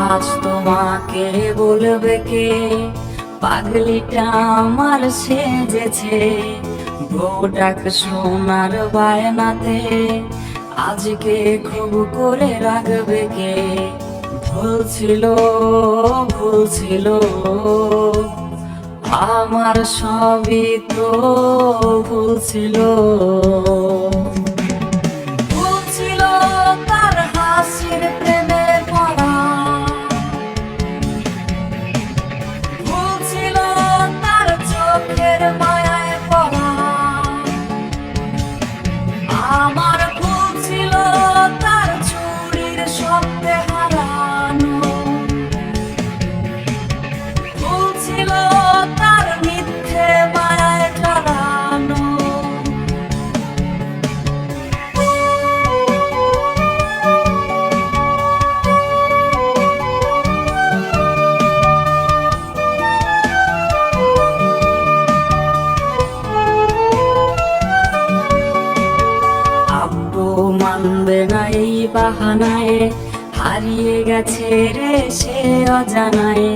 আজ তোমাকে বলবে কে, পাগলিটা আমার সেজেছে। বউ ডাক সোনার বায়নাতে, আজকে খুব করে রাখবে কে। ভুল ছিল, ভুল ছিল, আমার সবই তো ভুল ছিল। ভুল ছিল তার হাসির প্রেমে পড়া, ভুল ছিল তার চোখের মায়ায় পড়া। আমার ভুল ছিল তার চুরির শব্দে হারানো, ভুল ছিল তার মিথ্যে মায়ায় জড়ানো। আব্বু মানবে না এই বাহানায়, হারিয়ে গেছে রে সে অজানায়।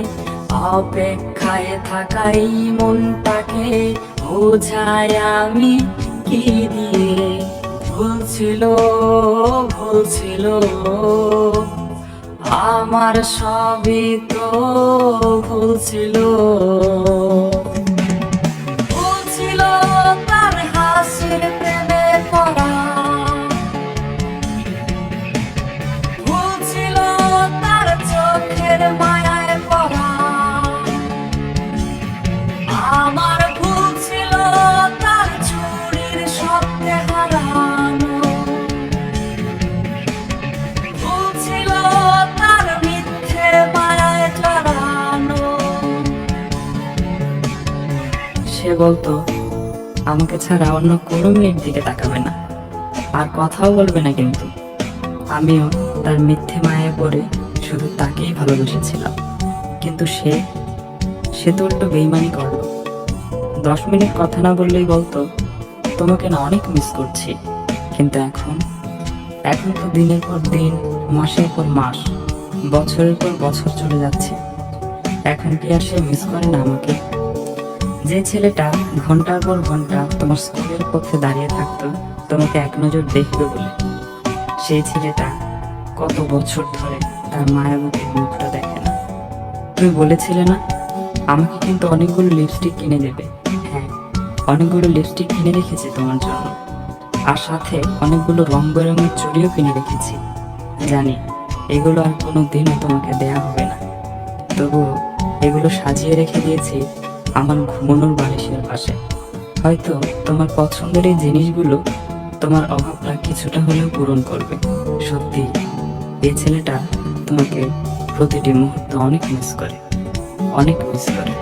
অপেক্ষায় থাকা এই মনটাকে বোঝায় আমি কি দিয়ে। ভুল ছিল, ভুল ছিল, আমার সবই তো ভুল ছিল। ভুল ছিল তার হাসির প্রেমে পড়া, ভুল ছিল তার চোখের মায়ায় পড়া। আমার ভুল ছিল তার চুরির শব্দে হারানো, ভুল ছিল তার মিথ্যে মায়ায় জড়ানো। সে বলতো আমাকে ছাড়া অন্য কোনো মেয়ের দিকে তাকাবে না, আর কথাও বলবে না, কিন্তু আমিও তার মিথ্যে মায়ায় পড়ে শুধু তাকেই ভালোবেসেছিলাম। কিন্তু সে সে তো উল্টো বেইমানি করলো। 10 মিনিট কথা না বললেই বলতো তোমাকে না অনেক মিস করছি। কিন্তু এখন এখন তো দিনের পর দিন, মাসের পর মাস, বছরের পর বছর চলে যাচ্ছে। এখন কি আর সে মিস করে না আমাকে? যে ছেলেটা ঘন্টার পর ঘন্টা তোমার স্কুলের পথে দাঁড়িয়ে থাকতো তোমাকে এক নজর দেখবে বলে, সেই ছেলেটা কত বছর ধরে তার মায়াবতীর মুখটা দেখে না। তুমি বলেছিলে না আমাকে কিন্তু অনেকগুলো লিপস্টিক কিনে দেবে। হ্যাঁ, অনেকগুলো লিপস্টিক কিনে রেখেছি তোমার জন্য, আর সাথে অনেকগুলো রং বেরঙের চুড়িও কিনে রেখেছি। জানি এগুলো আর কোনো দিনও তোমাকে দেয়া হবে না, তবুও এগুলো সাজিয়ে রেখে দিয়েছি আমার ঘুমানোর বালিশের পাশে। হয়তো তোমার পছন্দের এই জিনিসগুলো তোমার অভাবটা কিছুটা হলেও পূরণ করবে। সত্যি এই ছেলেটা তোমাকে প্রতিটি মুহূর্তে অনেক মিস করে, অনেক মিস করে।